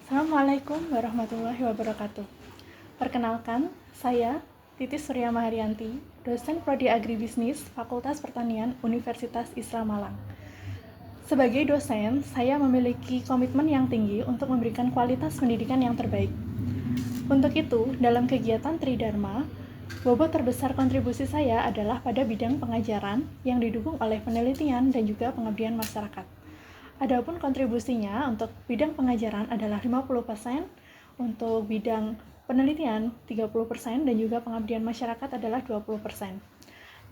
Assalamualaikum warahmatullahi wabarakatuh. Perkenalkan, saya Titis Surya Maharianti, dosen Prodi Agribisnis Fakultas Pertanian Universitas Islam Malang. Sebagai dosen, saya memiliki komitmen yang tinggi untuk memberikan kualitas pendidikan yang terbaik. Untuk itu, dalam kegiatan Tridharma, bobot terbesar kontribusi saya adalah pada bidang pengajaran yang didukung oleh penelitian dan juga pengabdian masyarakat. Adapun kontribusinya untuk bidang pengajaran adalah 50%, untuk bidang penelitian 30%, dan juga pengabdian masyarakat adalah 20%.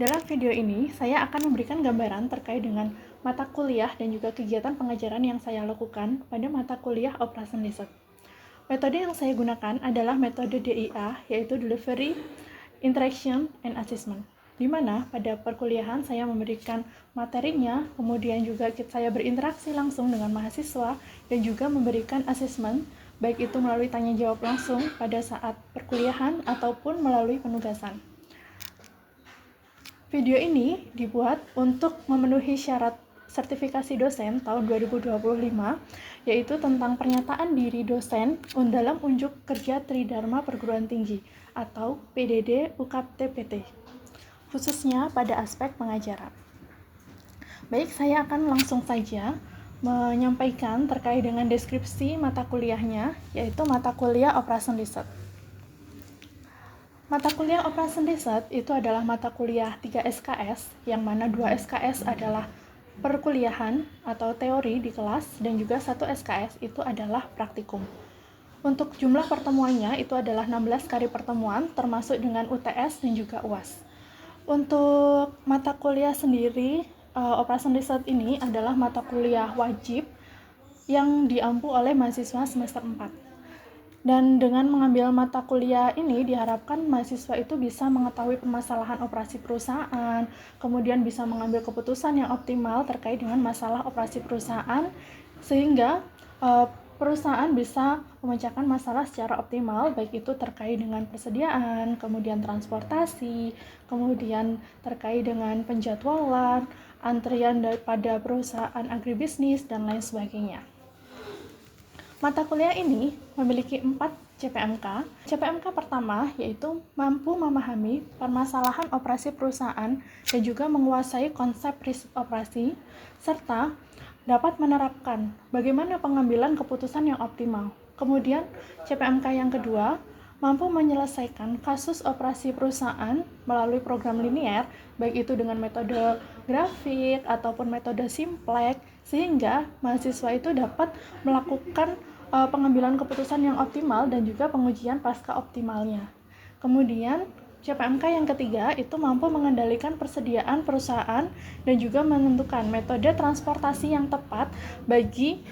Dalam video ini, saya akan memberikan gambaran terkait dengan mata kuliah dan juga kegiatan pengajaran yang saya lakukan pada mata kuliah Operation Riset. Metode yang saya gunakan adalah metode DIA, yaitu Delivery, Interaction, and Assessment, di mana pada perkuliahan saya memberikan materinya, kemudian juga saya berinteraksi langsung dengan mahasiswa, dan juga memberikan assessment, baik itu melalui tanya jawab langsung pada saat perkuliahan ataupun melalui penugasan. Video ini dibuat untuk memenuhi syarat sertifikasi dosen tahun 2025, yaitu tentang pernyataan diri dosen dalam unjuk kerja Tridharma Perguruan Tinggi atau PDD UKT PT, khususnya pada aspek pengajaran. Baik, saya akan langsung saja menyampaikan terkait dengan deskripsi mata kuliahnya, yaitu mata kuliah Operation Riset. Mata kuliah Operation Riset itu adalah mata kuliah 3 SKS, yang mana 2 SKS adalah perkuliahan atau teori di kelas, dan juga 1 SKS itu adalah praktikum. Untuk jumlah pertemuannya itu adalah 16 kali pertemuan, termasuk dengan UTS dan juga UAS. Untuk mata kuliah sendiri, Operation Riset ini adalah mata kuliah wajib yang diampu oleh mahasiswa semester 4. Dan dengan mengambil mata kuliah ini diharapkan mahasiswa itu bisa mengetahui permasalahan operasi perusahaan, kemudian bisa mengambil keputusan yang optimal terkait dengan masalah operasi perusahaan, sehingga perusahaan bisa memecahkan masalah secara optimal, baik itu terkait dengan persediaan, kemudian transportasi, kemudian terkait dengan penjadwalan, antrian daripada perusahaan agribisnis, dan lain sebagainya. Mata kuliah ini memiliki 4 CPMK. CPMK pertama yaitu mampu memahami permasalahan operasi perusahaan dan juga menguasai konsep riset operasi, serta dapat menerapkan bagaimana pengambilan keputusan yang optimal. Kemudian CPMK yang kedua, mampu menyelesaikan kasus operasi perusahaan melalui program linier, baik itu dengan metode grafik ataupun metode simplex, sehingga mahasiswa itu dapat melakukan pengambilan keputusan yang optimal dan juga pengujian pasca optimalnya. Kemudian CPMK yang ketiga itu mampu mengendalikan persediaan perusahaan dan juga menentukan metode transportasi yang tepat bagi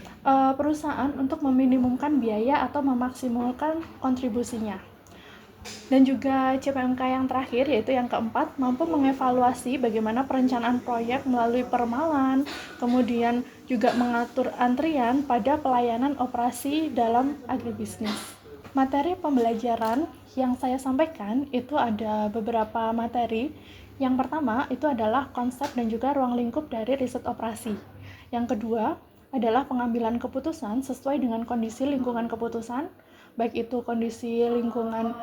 perusahaan untuk meminimumkan biaya atau memaksimalkan kontribusinya. Dan juga CPMK yang terakhir, yaitu yang keempat, mampu mengevaluasi bagaimana perencanaan proyek melalui permalan, kemudian juga mengatur antrian pada pelayanan operasi dalam agribisnis. Materi pembelajaran yang saya sampaikan itu ada beberapa materi. Yang pertama itu adalah konsep dan juga ruang lingkup dari riset operasi. Yang kedua adalah pengambilan keputusan sesuai dengan kondisi lingkungan keputusan, baik itu kondisi lingkungan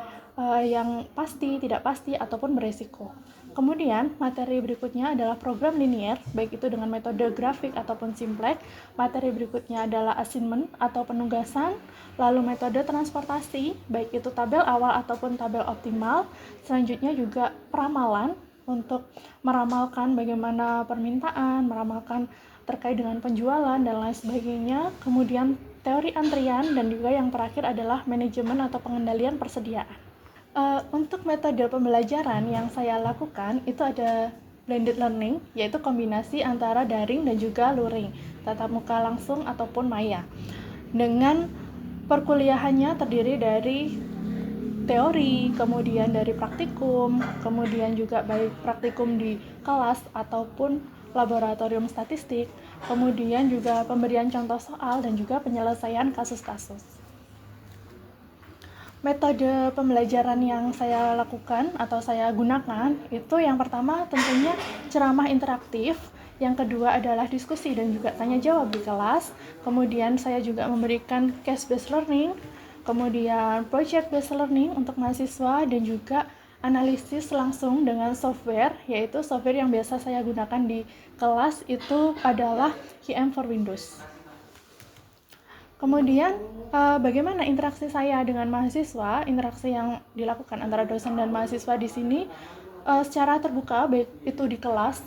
yang pasti, tidak pasti, ataupun beresiko. Kemudian, materi berikutnya adalah program linier, baik itu dengan metode grafik ataupun simplex. Materi berikutnya adalah assignment atau penugasan, lalu metode transportasi, baik itu tabel awal ataupun tabel optimal. Selanjutnya juga peramalan, untuk meramalkan bagaimana permintaan, meramalkan terkait dengan penjualan, dan lain sebagainya. Kemudian teori antrian, dan juga yang terakhir adalah manajemen atau pengendalian persediaan. Untuk metode pembelajaran yang saya lakukan itu ada blended learning, yaitu kombinasi antara daring dan juga luring, tatap muka langsung ataupun maya. Dengan perkuliahannya terdiri dari teori, kemudian dari praktikum, kemudian juga baik praktikum di kelas ataupun laboratorium statistik, kemudian juga pemberian contoh soal dan juga penyelesaian kasus-kasus. Metode pembelajaran yang saya lakukan atau saya gunakan itu yang pertama tentunya ceramah interaktif, Yang kedua adalah diskusi dan juga tanya jawab di kelas. Kemudian saya juga memberikan case based learning, kemudian project based learning untuk mahasiswa, dan juga analisis langsung dengan software, yaitu software yang biasa saya gunakan di kelas itu adalah QM for Windows. Kemudian bagaimana interaksi saya dengan mahasiswa? Interaksi yang dilakukan antara dosen dan mahasiswa di sini secara terbuka, baik itu di kelas,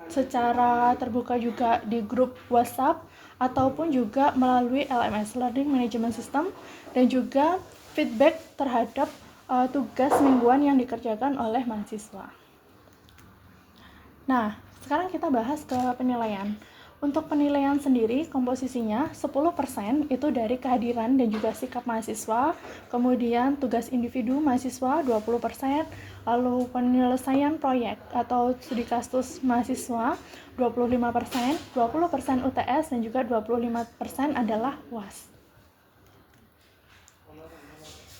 secara terbuka juga di grup WhatsApp, ataupun juga melalui LMS Learning Management System, dan juga feedback terhadap tugas mingguan yang dikerjakan oleh mahasiswa. Nah, sekarang kita bahas ke penilaian. Untuk penilaian sendiri, komposisinya 10% itu dari kehadiran dan juga sikap mahasiswa, kemudian tugas individu mahasiswa 20%, lalu penyelesaian proyek atau studi kasus mahasiswa 25%, 20% UTS, dan juga 25% adalah UAS.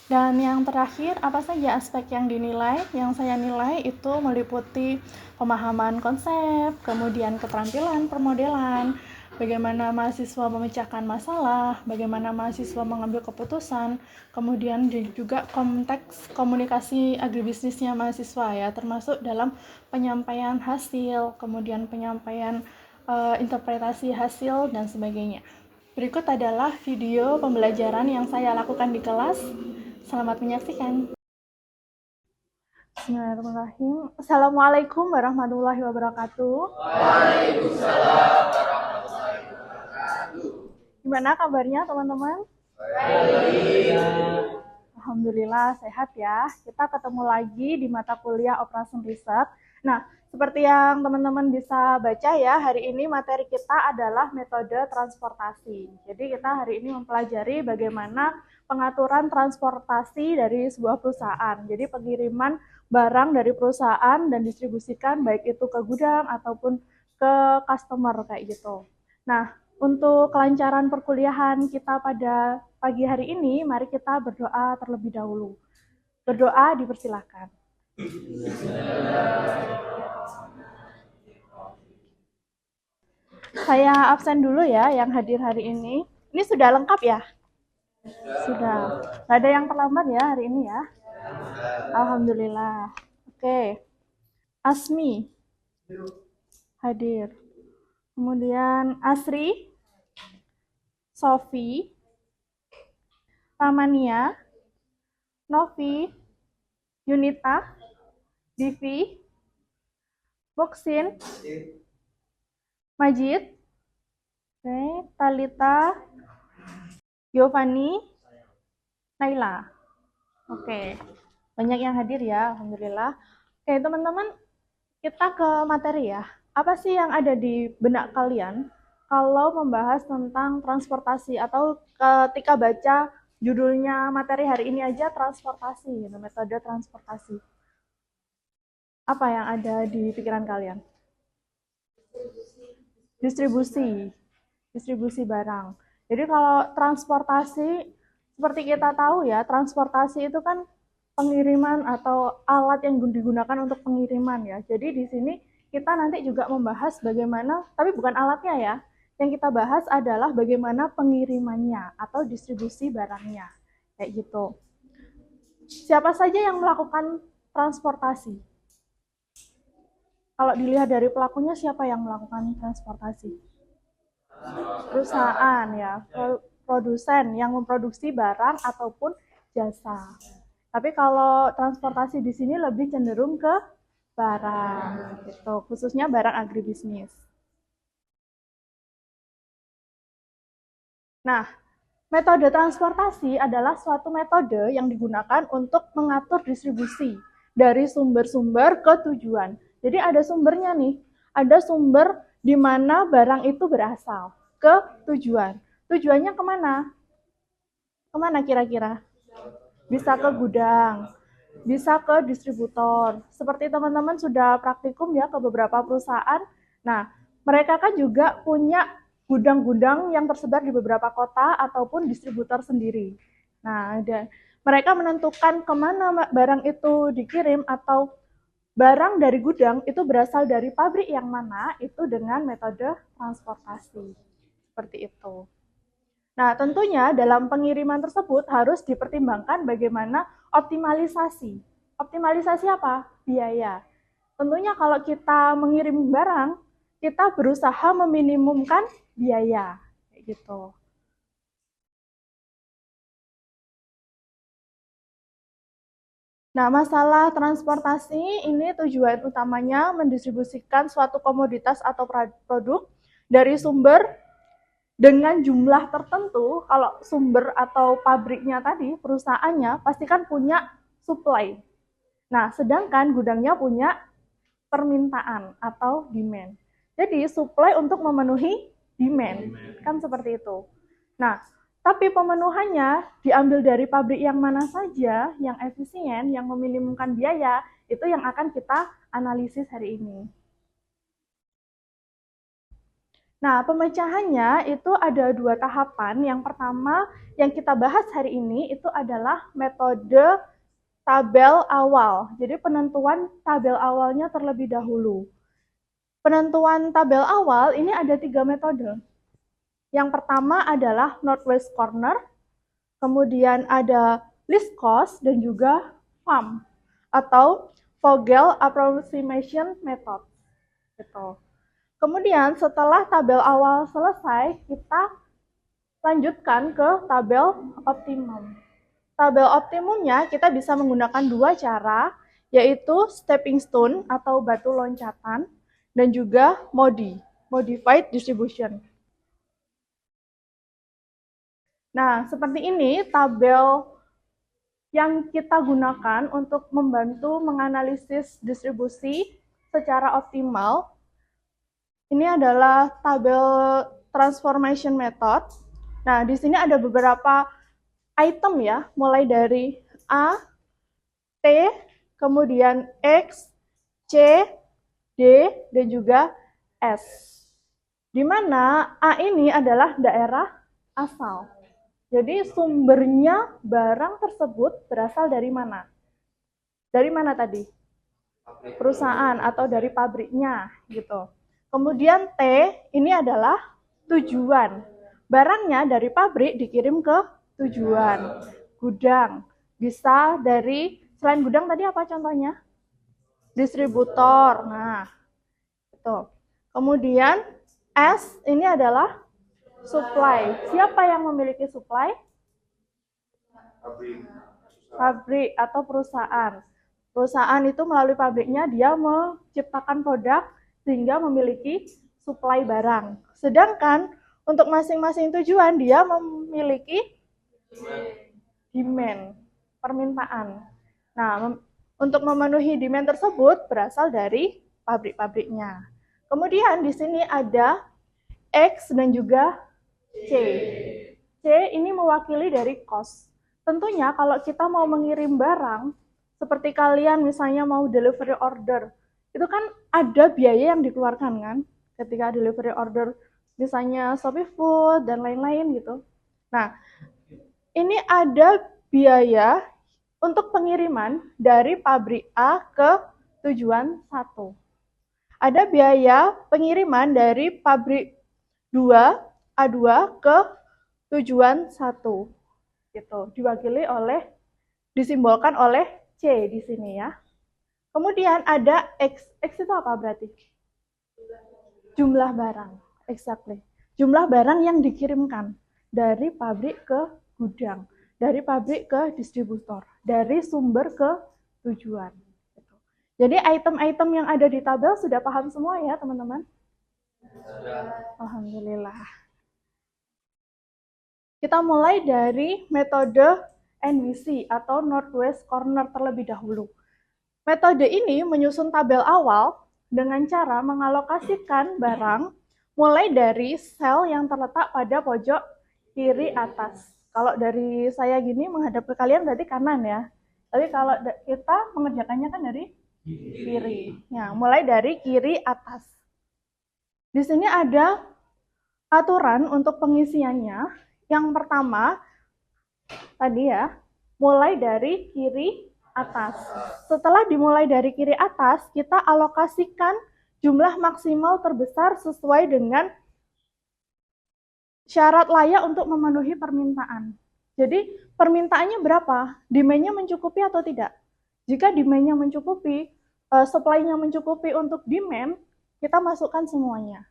Dan yang terakhir, apa saja aspek yang dinilai? Yang saya nilai itu meliputi pemahaman konsep, kemudian keterampilan permodelan, bagaimana mahasiswa memecahkan masalah, bagaimana mahasiswa mengambil keputusan, kemudian juga konteks komunikasi agribisnisnya mahasiswa ya, termasuk dalam penyampaian hasil, kemudian penyampaian interpretasi hasil, dan sebagainya. Berikut adalah video pembelajaran yang saya lakukan di kelas. Selamat menyaksikan. Bismillahirrahmanirrahim. Assalamualaikum warahmatullahi wabarakatuh. Waalaikumsalam warahmatullahi wabarakatuh. Gimana kabarnya teman-teman? Baik. Alhamdulillah sehat ya. Kita ketemu lagi di mata kuliah Operation Riset. Nah, seperti yang teman-teman bisa baca ya, hari ini materi kita adalah metode transportasi. Jadi kita hari ini mempelajari bagaimana pengaturan transportasi dari sebuah perusahaan. Jadi pengiriman barang dari perusahaan dan distribusikan baik itu ke gudang ataupun ke customer kayak gitu. Nah, untuk kelancaran perkuliahan kita pada pagi hari ini, mari kita berdoa terlebih dahulu. Berdoa dipersilakan. Saya absen dulu ya yang hadir hari ini. Ini sudah lengkap ya? Sudah. Nggak ada yang terlambat ya hari ini ya? Alhamdulillah. Oke. Asmi hadir. Kemudian Asri, Sofi, Ramania, Novi, Yunita, Divi, Boksin, Majid, Talita, Giovanni, Naila. Oke, banyak yang hadir ya, alhamdulillah. Oke, teman-teman, kita ke materi ya. Apa sih yang ada di benak kalian kalau membahas tentang transportasi, atau ketika baca judulnya materi hari ini aja transportasi, gitu, metode transportasi. Apa yang ada di pikiran kalian? Distribusi barang. Jadi kalau transportasi, seperti kita tahu ya, transportasi itu kan pengiriman atau alat yang digunakan untuk pengiriman ya. Jadi di sini kita nanti juga membahas bagaimana, tapi bukan alatnya ya. Yang kita bahas adalah bagaimana pengirimannya atau distribusi barangnya. Kayak gitu. Siapa saja yang melakukan transportasi? Kalau dilihat dari pelakunya, siapa yang melakukan transportasi? Perusahaan ya, produsen yang memproduksi barang ataupun jasa. Tapi kalau transportasi di sini lebih cenderung ke barang, gitu, khususnya barang agribisnis. Nah, metode transportasi adalah suatu metode yang digunakan untuk mengatur distribusi dari sumber-sumber ke tujuan. Jadi ada sumbernya nih, ada sumber di mana barang itu berasal, ke tujuan. Tujuannya kemana? Kemana kira-kira? Bisa ke gudang, bisa ke distributor. Seperti teman-teman sudah praktikum ya ke beberapa perusahaan. Nah, mereka kan juga punya gudang-gudang yang tersebar di beberapa kota ataupun distributor sendiri. Nah, mereka menentukan kemana barang itu dikirim atau barang dari gudang itu berasal dari pabrik yang mana, itu dengan metode transportasi. Seperti itu. Nah, tentunya dalam pengiriman tersebut harus dipertimbangkan bagaimana optimalisasi. Optimalisasi apa? Biaya. Tentunya kalau kita mengirim barang, kita berusaha meminimumkan biaya. Kayak gitu. Nah, masalah transportasi ini tujuan utamanya mendistribusikan suatu komoditas atau produk dari sumber dengan jumlah tertentu. Kalau sumber atau pabriknya tadi, perusahaannya pastikan punya supply. Nah, sedangkan gudangnya punya permintaan atau demand. Jadi, supply untuk memenuhi demand. Kan seperti itu. Nah, tapi pemenuhannya diambil dari pabrik yang mana saja, yang efisien, yang meminimumkan biaya, itu yang akan kita analisis hari ini. Nah, pemecahannya itu ada 2 tahapan. Yang pertama yang kita bahas hari ini itu adalah metode tabel awal. Jadi penentuan tabel awalnya terlebih dahulu. Penentuan tabel awal ini ada 3 metode. Yang pertama adalah northwest corner, kemudian ada least cost, dan juga FAM atau Vogel Approximation Method. Gitu. Kemudian setelah tabel awal selesai, kita lanjutkan ke tabel optimum. Tabel optimumnya kita bisa menggunakan 2 cara, yaitu stepping stone atau batu loncatan, dan juga MODI, Modified Distribution. Nah, seperti ini tabel yang kita gunakan untuk membantu menganalisis distribusi secara optimal. Ini adalah tabel transformation method. Nah, di sini ada beberapa item ya, mulai dari A, T, kemudian X, C, D, dan juga S. Di mana A ini adalah daerah asal. Jadi sumbernya barang tersebut berasal dari mana? Dari mana tadi? Perusahaan atau dari pabriknya gitu. Kemudian T ini adalah tujuan. Barangnya dari pabrik dikirim ke tujuan. Gudang. Bisa dari, selain gudang tadi apa contohnya? Distributor. Nah, itu. Kemudian S ini adalah supply. Siapa yang memiliki supply? Pabrik atau perusahaan. Perusahaan itu melalui pabriknya dia menciptakan produk sehingga memiliki supply barang. Sedangkan untuk masing-masing tujuan dia memiliki demand, permintaan. Nah, untuk memenuhi demand tersebut berasal dari pabrik-pabriknya. Kemudian di sini ada X dan juga C. C ini mewakili dari cost. Tentunya kalau kita mau mengirim barang, seperti kalian misalnya mau delivery order, itu kan ada biaya yang dikeluarkan kan, ketika delivery order, misalnya Shopee Food dan lain-lain gitu. Nah, ini ada biaya untuk pengiriman dari pabrik A ke tujuan 1. Ada biaya pengiriman dari pabrik 2, A2 ke tujuan 1. Gitu, diwakili oleh, disimbolkan oleh C di sini ya. Kemudian ada X. X itu apa berarti? Jumlah barang, exactly. Jumlah barang yang dikirimkan dari pabrik ke gudang, dari pabrik ke distributor, dari sumber ke tujuan. Jadi item-item yang ada di tabel sudah paham semua ya teman-teman? Alhamdulillah. Kita mulai dari metode NWC atau Northwest Corner terlebih dahulu. Metode ini menyusun tabel awal dengan cara mengalokasikan barang mulai dari sel yang terletak pada pojok kiri atas. Kalau dari saya gini menghadap ke kalian berarti kanan ya. Tapi kalau kita mengerjakannya kan dari kiri. Ya, mulai dari kiri atas. Di sini ada aturan untuk pengisiannya. Yang pertama, tadi ya, mulai dari kiri atas. Setelah dimulai dari kiri atas, kita alokasikan jumlah maksimal terbesar sesuai dengan syarat layak untuk memenuhi permintaan. Jadi permintaannya berapa? Demand-nya mencukupi atau tidak? Jika demand-nya mencukupi, supply-nya mencukupi untuk demand, kita masukkan semuanya.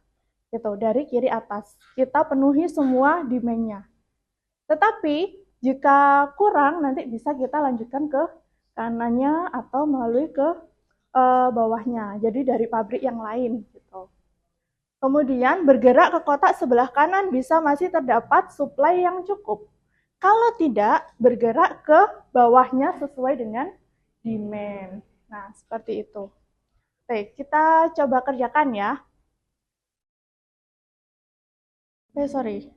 Gitu, dari kiri atas. Kita penuhi semua demand-nya. Tetapi jika kurang, nanti bisa kita lanjutkan ke kanannya atau melalui ke bawahnya. Jadi dari pabrik yang lain gitu. Kemudian bergerak ke kotak sebelah kanan bisa masih terdapat supply yang cukup. Kalau tidak, bergerak ke bawahnya sesuai dengan demand. Nah, seperti itu. Oke, kita coba kerjakan ya. Sorry.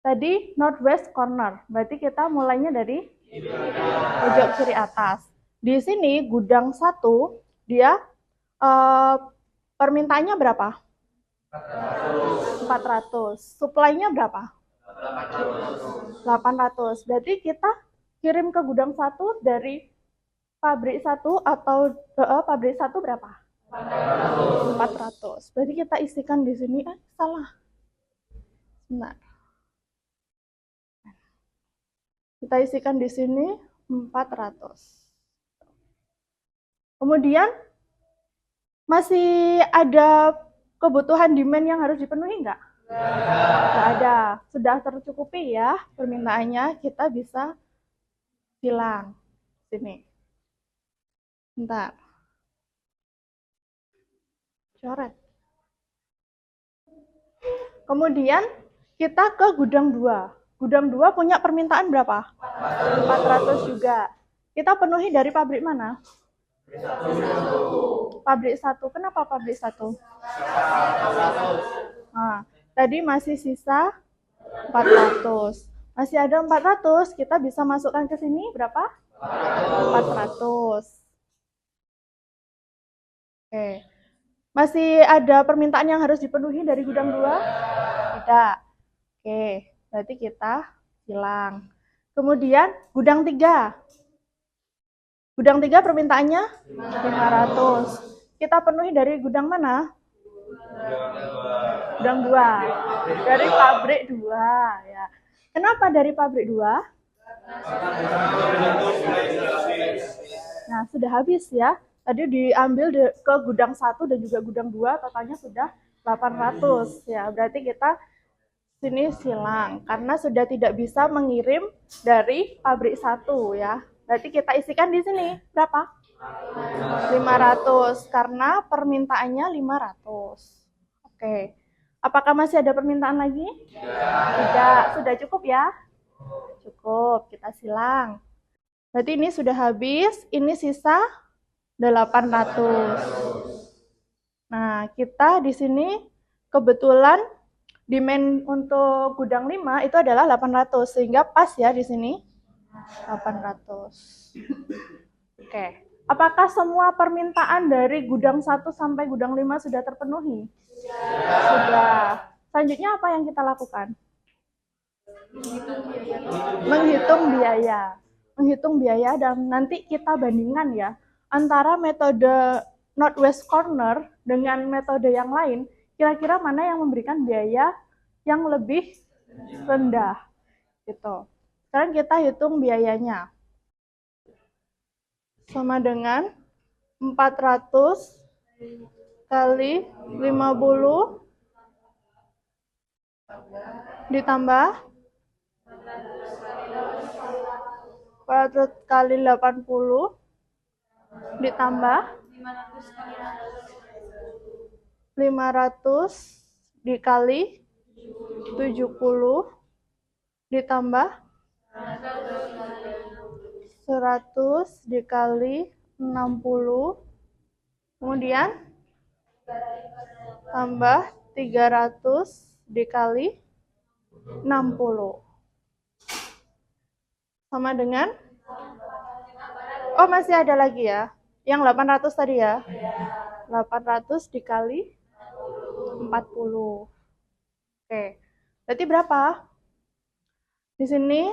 Tadi northwest corner, berarti kita mulainya dari pojok kiri atas. Di sini gudang 1, dia permintaannya berapa? 400. Supply-nya berapa? 800. Berarti kita kirim ke gudang 1 dari pabrik 1 atau pabrik 1 berapa? 400. Berarti kita isikan di sini, salah. Benar. Kita isikan di sini 400. Kemudian masih ada kebutuhan demand yang harus dipenuhi nggak? Nggak ada. Sudah tercukupi ya permintaannya, kita bisa silang. Sini. Bentar. Coret. Kemudian kita ke gudang 2. Gudang 2 punya permintaan berapa? 400 juga. Kita penuhi dari pabrik mana? Pabrik 1. Kenapa pabrik 1? Nah, tadi masih sisa 400. Masih ada 400, kita bisa masukkan ke sini berapa? 400. Oke. Masih ada permintaan yang harus dipenuhi dari gudang 2? Tidak. Oke, berarti kita hilang. Kemudian gudang 3. Gudang 3 permintaannya 500. Kita penuhi dari gudang mana? Gudang 2. Dari pabrik 2 ya. Kenapa dari pabrik 2? Nah, sudah habis ya. Tadi diambil ke gudang 1 dan juga gudang 2, totalnya sudah 800 ya. Berarti kita sini silang karena sudah tidak bisa mengirim dari pabrik 1 ya. Berarti kita isikan di sini berapa? 500 karena permintaannya 500. Oke. Apakah masih ada permintaan lagi? Tidak. Sudah cukup ya? Cukup. Kita silang. Berarti ini sudah habis, ini sisa 800. Nah, kita di sini kebetulan demand untuk gudang 5 itu adalah 800, sehingga pas ya di sini 800. Oke. Apakah semua permintaan dari gudang 1 sampai gudang 5 sudah terpenuhi? Sudah. Selanjutnya apa yang kita lakukan? Menghitung biaya. Menghitung biaya dan nanti kita bandingkan ya antara metode northwest corner dengan metode yang lain, kira-kira mana yang memberikan biaya yang lebih rendah gitu. Sekarang kita hitung biayanya. Sama dengan 400 kali 50 ditambah 400 kali 80 ditambah 500 dikali 70 ditambah 100 dikali 60, kemudian tambah 300 dikali 60 sama dengan, oh masih ada lagi ya, yang 800 tadi ya, 800 dikali 40. Oke, Berarti berapa? Di sini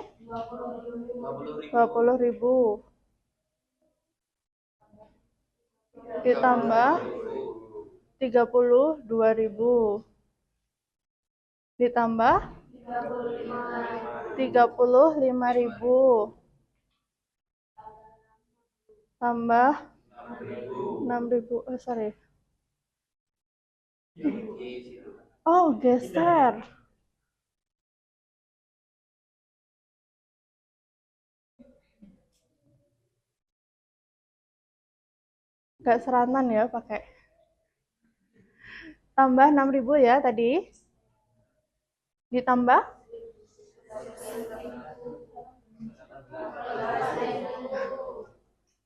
20.000. Ditambah 32.000. Ditambah 35.000. Tambah 6.000. Oh, sorry. Oh, geser. Gak seranan ya pakai. Tambah 6.000 ya tadi. Ditambah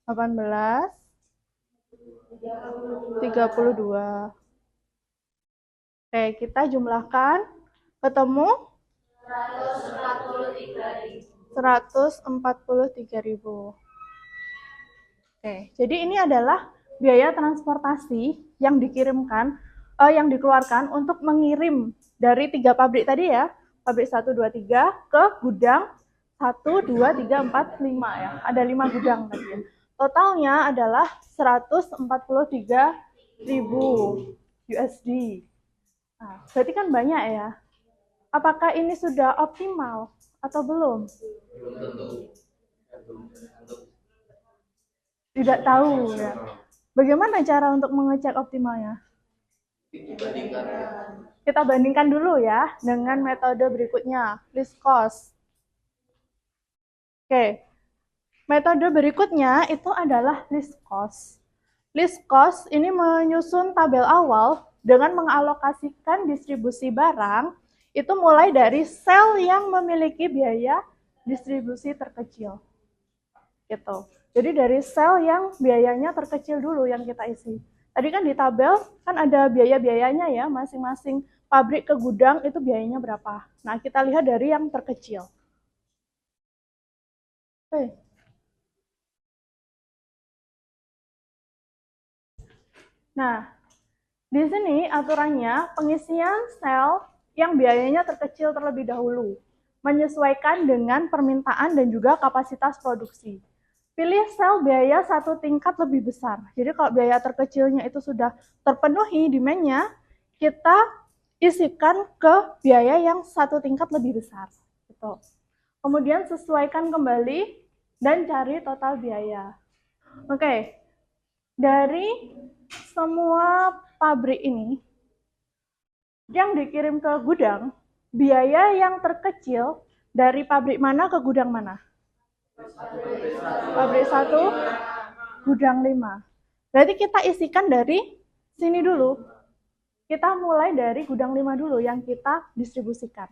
18, 32. Oke, kita jumlahkan. Ketemu 143.000. Oke, jadi ini adalah biaya transportasi yang dikirimkan, yang dikeluarkan untuk mengirim dari 3 pabrik tadi ya, pabrik 1, 2, 3 ke gudang 1, 2, 3, 4, 5 ya. Ada 5 gudang tadi ya. Totalnya adalah 143.000 USD. Nah, berarti kan banyak ya. Apakah ini sudah optimal atau belum? Tidak tahu ya. Bagaimana cara untuk mengecek optimalnya? Kita bandingkan dulu ya dengan metode berikutnya, list cost. Oke, metode berikutnya itu adalah list cost. List cost ini menyusun tabel awal dengan mengalokasikan distribusi barang itu mulai dari sel yang memiliki biaya distribusi terkecil. Gitu. Jadi dari sel yang biayanya terkecil dulu yang kita isi. Tadi kan di tabel kan ada biaya-biayanya ya, masing-masing pabrik ke gudang itu biayanya berapa. Nah, kita lihat dari yang terkecil. Oke. Nah, di sini aturannya pengisian sel yang biayanya terkecil terlebih dahulu, menyesuaikan dengan permintaan dan juga kapasitas produksi. Pilih sel biaya satu tingkat lebih besar. Jadi kalau biaya terkecilnya itu sudah terpenuhi demand-nya, kita isikan ke biaya yang satu tingkat lebih besar. Gitu. Kemudian sesuaikan kembali dan cari total biaya. Oke, dari semua pabrik ini yang dikirim ke gudang, biaya yang terkecil dari pabrik mana ke gudang mana? Pabrik 1, gudang 5. Berarti kita isikan dari sini dulu. Kita mulai dari gudang 5 dulu yang kita distribusikan.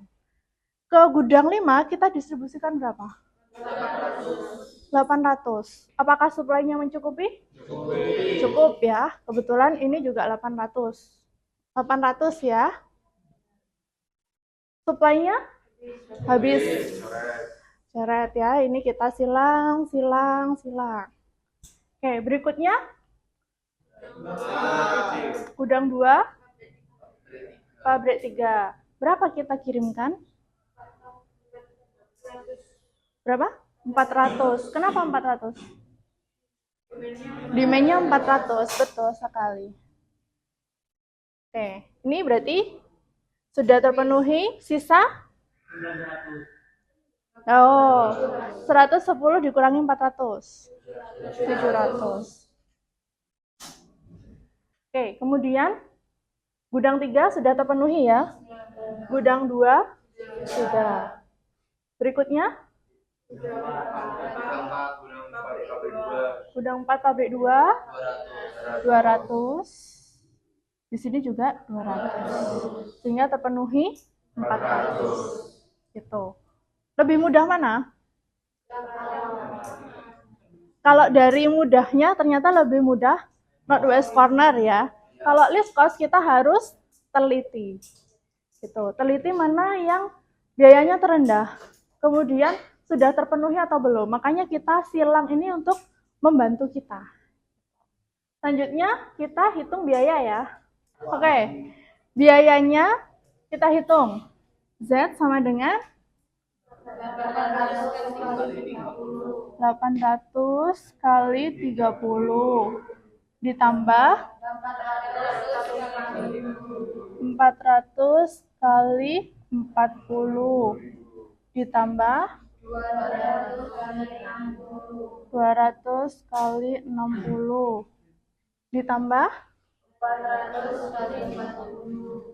Ke gudang 5 kita distribusikan berapa? 800. Apakah suplainya mencukupi? Cukup ya. Kebetulan ini juga 800. 800 ya. Suplainya habis. Coret ya. Ini kita silang. Oke, berikutnya gudang 2, pabrik 3. Berapa kita kirimkan? Berapa? 400. Kenapa 400? Demand-nya 400, betul sekali. Oke, ini berarti sudah terpenuhi, sisa? Oh, 110 dikurangi 400. 700. Oke, kemudian gudang 3 sudah terpenuhi ya. Gudang 2 sudah. Berikutnya? Gudang 4 pabrik 2 200. Di sini juga 200. Sehingga terpenuhi 400. Gitu. Lebih mudah mana? Kalau dari mudahnya ternyata lebih mudah Northwest Corner ya. Kalau list cost kita harus teliti. Gitu. Teliti mana yang biayanya terendah. Kemudian sudah terpenuhi atau belum. Makanya kita silang ini untuk membantu kita. Selanjutnya kita hitung biaya ya. Oke. Biayanya kita hitung. Z sama dengan 800 kali 30 ditambah 400 kali 40 ditambah 200 kali 60 ditambah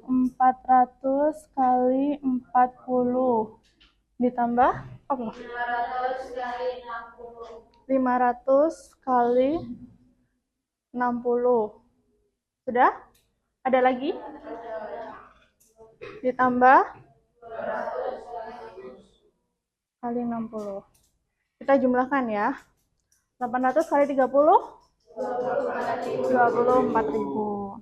400 kali 40 ditambah apa? 500 kali 60. Sudah? Ada lagi? Ditambah kali 60. Kita jumlahkan ya. 800 kali 30 24.000.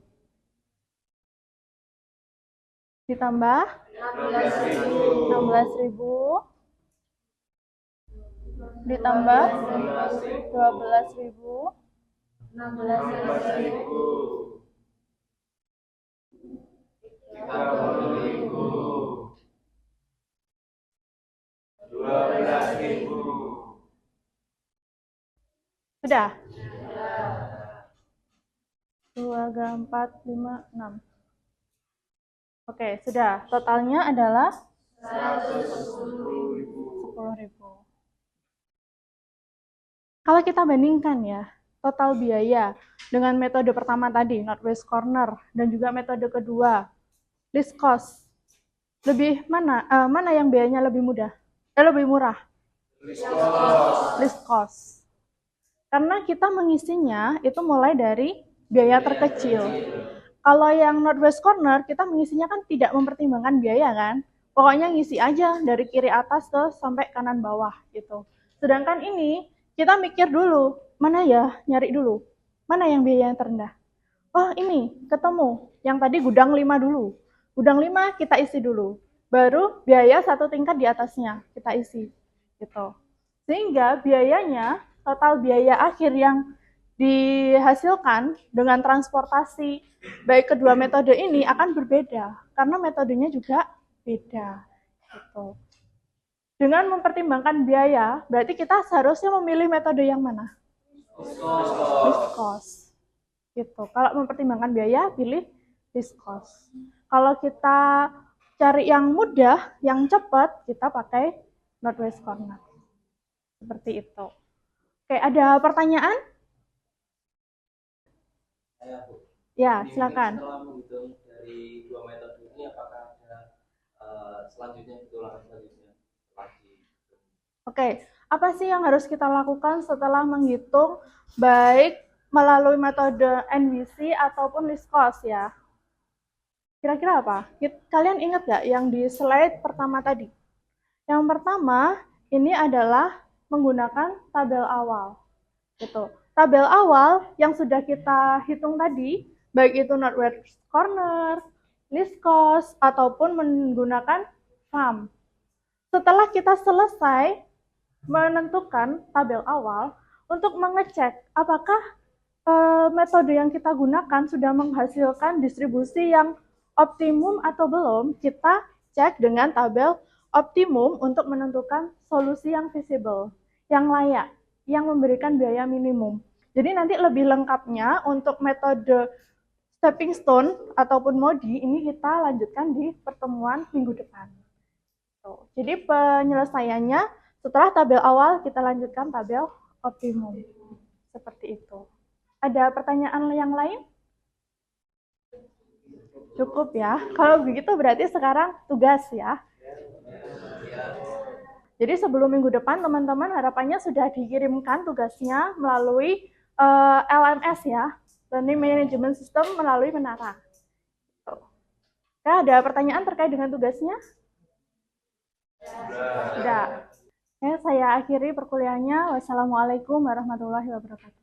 Ditambah 16.000 ditambah 12.000 Sudah? 2, 4, 5, 6. Oke, sudah. Totalnya adalah 10.000. Kalau kita bandingkan ya, total biaya dengan metode pertama tadi, Northwest Corner, dan juga metode kedua, least cost, lebih mana yang biayanya lebih lebih murah? Least cost. Karena kita mengisinya itu mulai dari biaya terkecil. Kalau yang Northwest Corner, kita mengisinya kan tidak mempertimbangkan biaya kan. Pokoknya ngisi aja dari kiri atas ke sampai kanan bawah gitu. Sedangkan ini, kita mikir dulu, mana ya, nyari dulu. Mana yang biaya yang terendah? Oh ini, ketemu. Yang tadi gudang 5 dulu. Gudang 5 kita isi dulu. Baru biaya satu tingkat di atasnya kita isi. Gitu. Sehingga biayanya, total biaya akhir yang dihasilkan dengan transportasi baik kedua metode ini akan berbeda karena metodenya juga beda gitu. Dengan mempertimbangkan biaya, berarti kita seharusnya memilih metode yang mana? Least cost. Gitu. Kalau mempertimbangkan biaya, pilih least cost. Kalau kita cari yang mudah, yang cepat, kita pakai Northwest Corner. Seperti itu. Oke, ada pertanyaan? Ya, silakan. Setelah menghitung dari dua metode ini, apakah ada selanjutnya selanjutnya? Oke, apa sih yang harus kita lakukan setelah menghitung baik melalui metode NBC ataupun least cost ya? Kira-kira apa? Kalian ingat nggak yang di slide pertama tadi? Yang pertama, ini adalah menggunakan tabel awal. Gitu. Tabel awal yang sudah kita hitung tadi, baik itu Northwest Corner, least cost, ataupun menggunakan FAM. Setelah kita selesai menentukan tabel awal, untuk mengecek apakah metode yang kita gunakan sudah menghasilkan distribusi yang optimum atau belum, kita cek dengan tabel optimum untuk menentukan solusi yang visible, yang layak, yang memberikan biaya minimum. Jadi nanti lebih lengkapnya untuk metode stepping stone ataupun MODI ini kita lanjutkan di pertemuan minggu depan. Jadi penyelesaiannya setelah tabel awal kita lanjutkan tabel optimum. Seperti itu. Ada pertanyaan yang lain? Cukup ya. Kalau begitu berarti sekarang tugas ya. Jadi sebelum minggu depan teman-teman harapannya sudah dikirimkan tugasnya melalui LMS ya, Learning Management System melalui Menara. Oke, ada pertanyaan terkait dengan tugasnya? Sudah. Oke, saya akhiri perkuliahannya. Wassalamualaikum warahmatullahi wabarakatuh.